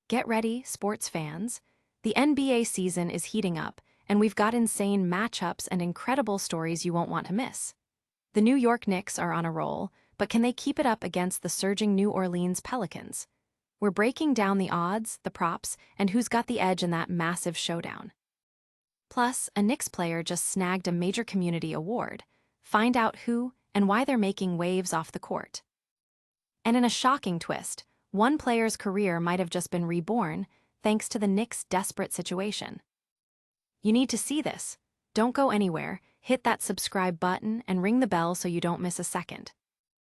Get ready, sports fans. The NBA season is heating up, and we've got insane matchups and incredible stories you won't want to miss. The New York Knicks are on a roll, but can they keep it up against the surging New Orleans Pelicans? We're breaking down the odds, the props, and who's got the edge in that massive showdown. Plus, a Knicks player just snagged a major community award. Find out who and why they're making waves off the court. And in a shocking twist, one player's career might have just been reborn thanks to the Knicks' desperate situation. You need to see this. Don't go anywhere, hit that subscribe button and ring the bell so you don't miss a second.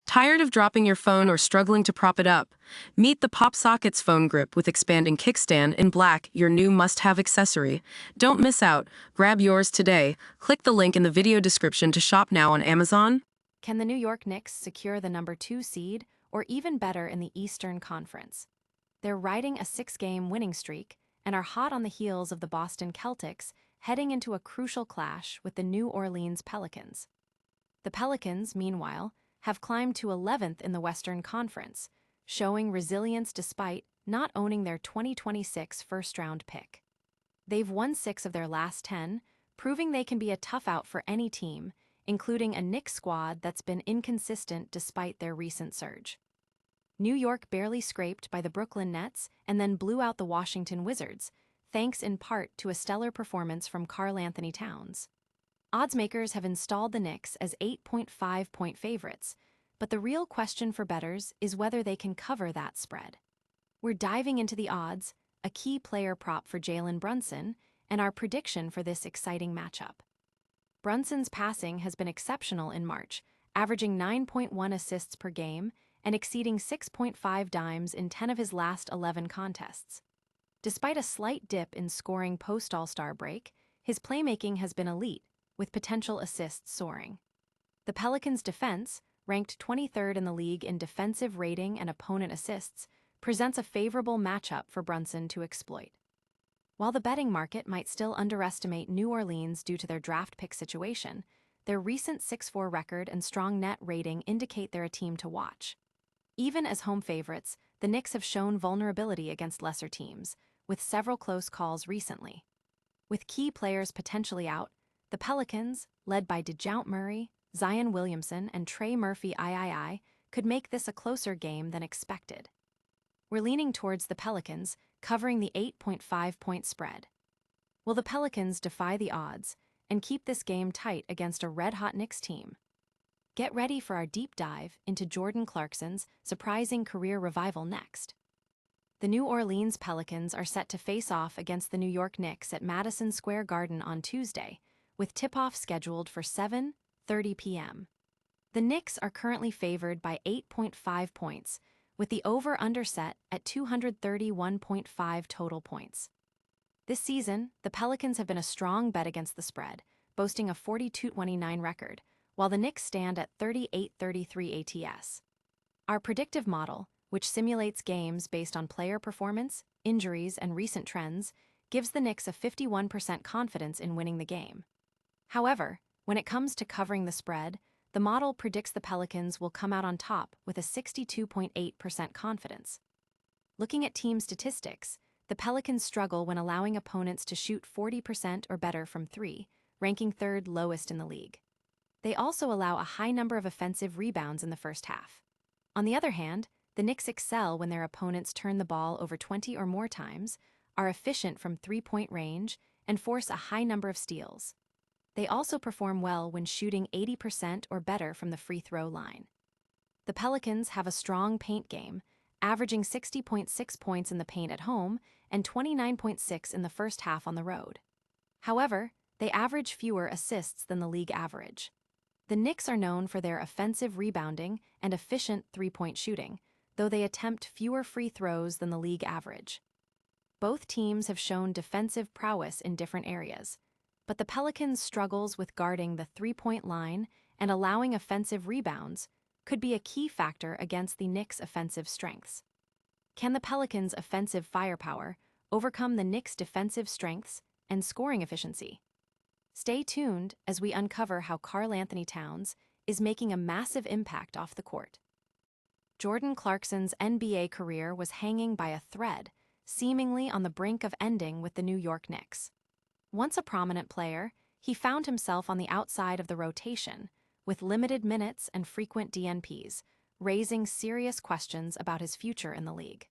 Tired of dropping your phone or struggling to prop it up? Meet the PopSockets phone grip with expanding kickstand in black, your new must-have accessory. Don't miss out. Grab yours today. Click the link in the video description to shop now on Amazon. Can the New York Knicks secure the #2 seed, or even better in the Eastern Conference? They're riding a 6-game winning streak and are hot on the heels of the Boston Celtics, heading into a crucial clash with the New Orleans Pelicans. The Pelicans, meanwhile, have climbed to 11th in the Western Conference, showing resilience despite not owning their 2026 first-round pick. They've won 6 of their last 10, proving they can be a tough out for any team, including a Knicks squad that's been inconsistent despite their recent surge. New York barely scraped by the Brooklyn Nets and then blew out the Washington Wizards, thanks in part to a stellar performance from Karl-Anthony Towns. Oddsmakers have installed the Knicks as 8.5-point favorites, but the real question for bettors is whether they can cover that spread. We're diving into the odds, a key player prop for Jalen Brunson, and our prediction for this exciting matchup. Brunson's passing has been exceptional in March, averaging 9.1 assists per game and exceeding 6.5 dimes in 10 of his last 11 contests. Despite a slight dip in scoring post-All-Star break, his playmaking has been elite, with potential assists soaring. The Pelicans' defense, ranked 23rd in the league in defensive rating and opponent assists, presents a favorable matchup for Brunson to exploit. While the betting market might still underestimate New Orleans due to their draft pick situation, their recent 6-4 record and strong net rating indicate they're a team to watch. Even as home favorites, the Knicks have shown vulnerability against lesser teams, with several close calls recently. With key players potentially out, the Pelicans, led by DeJounte Murray, Zion Williamson, and Trey Murphy III, could make this a closer game than expected. We're leaning towards the Pelicans, covering the 8.5-point spread. Will the Pelicans defy the odds and keep this game tight against a red-hot Knicks team? Get ready for our deep dive into Jordan Clarkson's surprising career revival next. The New Orleans Pelicans are set to face off against the New York Knicks at Madison Square Garden on Tuesday, with tip-off scheduled for 7:30 p.m. The Knicks are currently favored by 8.5 points, with the over-under set at 231.5 total points. This season, the Pelicans have been a strong bet against the spread, boasting a 42-29 record, while the Knicks stand at 38-33 ATS. Our predictive model, which simulates games based on player performance, injuries, and recent trends, gives the Knicks a 51% confidence in winning the game. However, when it comes to covering the spread, the model predicts the Pelicans will come out on top with a 62.8% confidence. Looking at team statistics, the Pelicans struggle when allowing opponents to shoot 40% or better from 3, ranking 3rd lowest in the league. They also allow a high number of offensive rebounds in the first half. On the other hand, the Knicks excel when their opponents turn the ball over 20 or more times, are efficient from 3-point range, and force a high number of steals. They also perform well when shooting 80% or better from the free throw line. The Pelicans have a strong paint game, averaging 60.6 points in the paint at home and 29.6 in the first half on the road. However, they average fewer assists than the league average. The Knicks are known for their offensive rebounding and efficient 3-point shooting, though they attempt fewer free throws than the league average. Both teams have shown defensive prowess in different areas, but the Pelicans' struggles with guarding the 3-point line and allowing offensive rebounds could be a key factor against the Knicks' offensive strengths. Can the Pelicans' offensive firepower overcome the Knicks' defensive strengths and scoring efficiency? Stay tuned as we uncover how Karl-Anthony Towns is making a massive impact off the court. Jordan Clarkson's NBA career was hanging by a thread, seemingly on the brink of ending with the New York Knicks. Once a prominent player, he found himself on the outside of the rotation, with limited minutes and frequent DNPs, raising serious questions about his future in the league.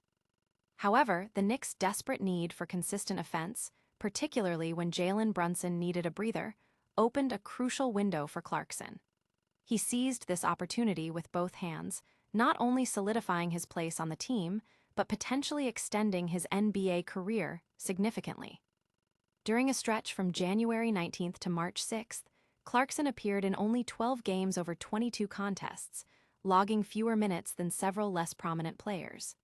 However, the Knicks' desperate need for consistent offense, particularly when Jalen Brunson needed a breather, opened a crucial window for Clarkson. He seized this opportunity with both hands, not only solidifying his place on the team, but potentially extending his NBA career significantly. During a stretch from January 19th to March 6th, Clarkson appeared in only 12 games over 22 contests, logging fewer minutes than several less prominent players.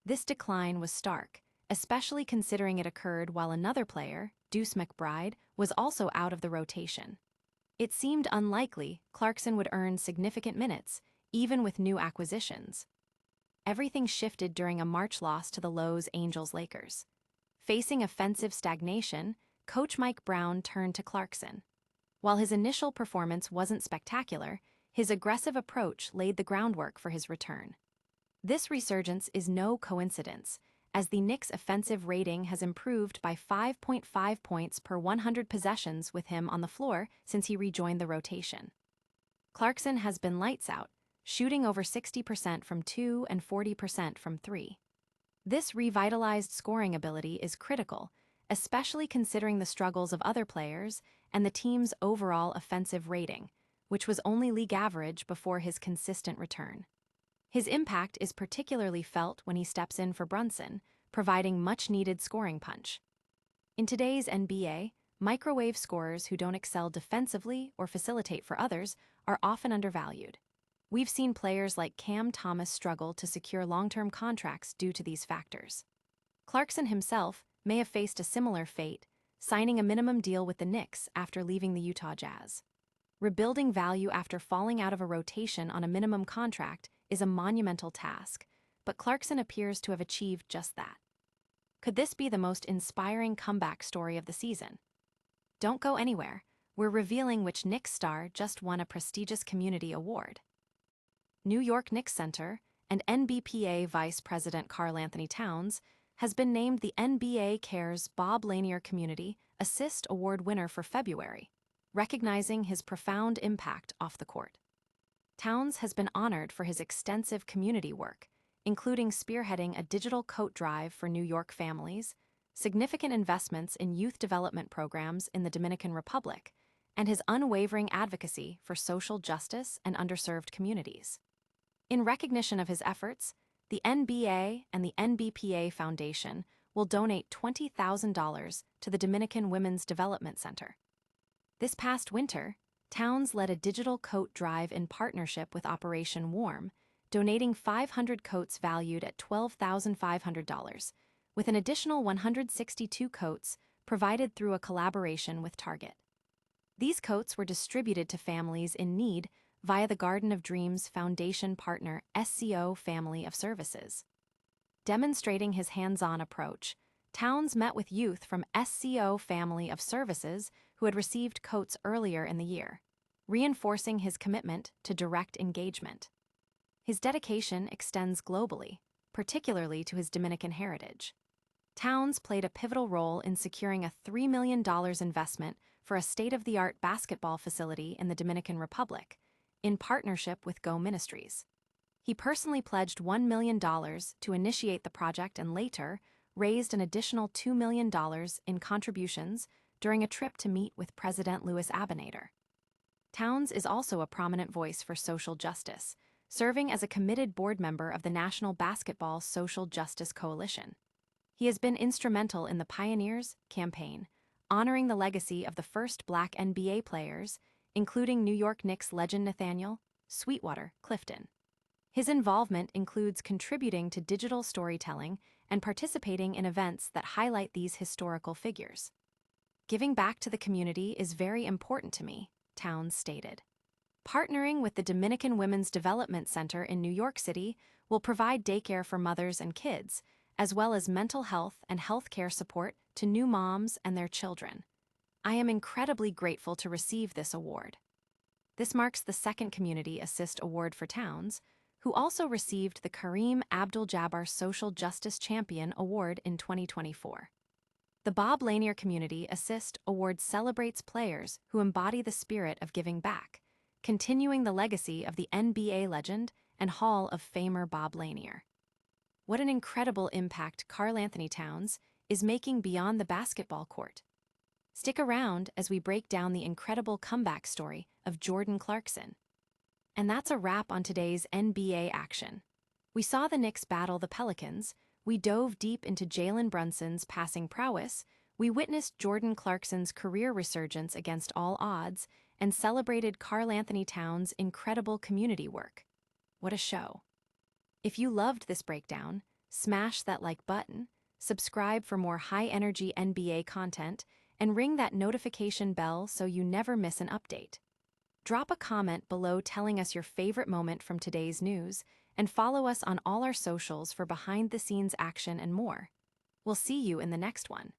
This decline was stark, especially considering it occurred while another player, Deuce McBride, was also out of the rotation. It seemed unlikely Clarkson would earn significant minutes, even with new acquisitions. Everything shifted during a March loss to the Los Angeles Lakers. Facing offensive stagnation, Coach Mike Brown turned to Clarkson. While his initial performance wasn't spectacular, his aggressive approach laid the groundwork for his return. This resurgence is no coincidence, as the Knicks' offensive rating has improved by 5.5 points per 100 possessions with him on the floor since he rejoined the rotation. Clarkson has been lights out, shooting over 60% from 2 and 40% from 3. This revitalized scoring ability is critical, especially considering the struggles of other players and the team's overall offensive rating, which was only league average before his consistent return. His impact is particularly felt when he steps in for Brunson, providing much-needed scoring punch. In today's NBA, microwave scorers who don't excel defensively or facilitate for others are often undervalued. We've seen players like Cam Thomas struggle to secure long-term contracts due to these factors. Clarkson himself may have faced a similar fate, signing a minimum deal with the Knicks after leaving the Utah Jazz. Rebuilding value after falling out of a rotation on a minimum contract is a monumental task, but Clarkson appears to have achieved just that. Could this be the most inspiring comeback story of the season? Don't go anywhere. We're revealing which Knicks star just won a prestigious community award. New York Knicks center and NBPA Vice President Karl-Anthony Towns has been named the NBA Cares Bob Lanier Community Assist Award winner for February, recognizing his profound impact off the court. Towns has been honored for his extensive community work, including spearheading a digital coat drive for New York families, significant investments in youth development programs in the Dominican Republic, and his unwavering advocacy for social justice and underserved communities. In recognition of his efforts, the NBA and the NBPA Foundation will donate $20,000 to the Dominican Women's Development Center. This past winter, Towns led a digital coat drive in partnership with Operation Warm, donating 500 coats valued at $12,500, with an additional 162 coats provided through a collaboration with Target. These coats were distributed to families in need via the Garden of Dreams Foundation partner SCO Family of Services. Demonstrating his hands-on approach, Towns met with youth from SCO Family of Services who had received coats earlier in the year, reinforcing his commitment to direct engagement. His dedication extends globally, particularly to his Dominican heritage. Towns played a pivotal role in securing a $3 million investment for a state-of-the-art basketball facility in the Dominican Republic, in partnership with Go Ministries. He personally pledged $1 million to initiate the project and later raised an additional $2 million in contributions during a trip to meet with President Louis Abinader. Towns is also a prominent voice for social justice, serving as a committed board member of the National Basketball Social Justice Coalition. He has been instrumental in the Pioneers campaign, honoring the legacy of the first Black NBA players, including New York Knicks legend Nathaniel Sweetwater Clifton. His involvement includes contributing to digital storytelling and participating in events that highlight these historical figures. Giving back to the community is very important to me, Towns stated. Partnering with the Dominican Women's Development Center in New York City will provide daycare for mothers and kids, as well as mental health and healthcare support to new moms and their children. I am incredibly grateful to receive this award. This marks the second Community Assist Award for Towns, who also received the Kareem Abdul-Jabbar Social Justice Champion Award in 2024. The Bob Lanier Community Assist Award celebrates players who embody the spirit of giving back, continuing the legacy of the NBA legend and Hall of Famer Bob Lanier. What an incredible impact Karl-Anthony Towns is making beyond the basketball court. Stick around as we break down the incredible comeback story of Jordan Clarkson. And that's a wrap on today's NBA action. We saw the Knicks battle the Pelicans, we dove deep into Jalen Brunson's passing prowess, we witnessed Jordan Clarkson's career resurgence against all odds, and celebrated Karl-Anthony Towns' incredible community work. What a show. If you loved this breakdown, smash that like button, subscribe for more high-energy NBA content, and ring that notification bell so you never miss an update. Drop a comment below telling us your favorite moment from today's news, and follow us on all our socials for behind-the-scenes action and more. We'll see you in the next one.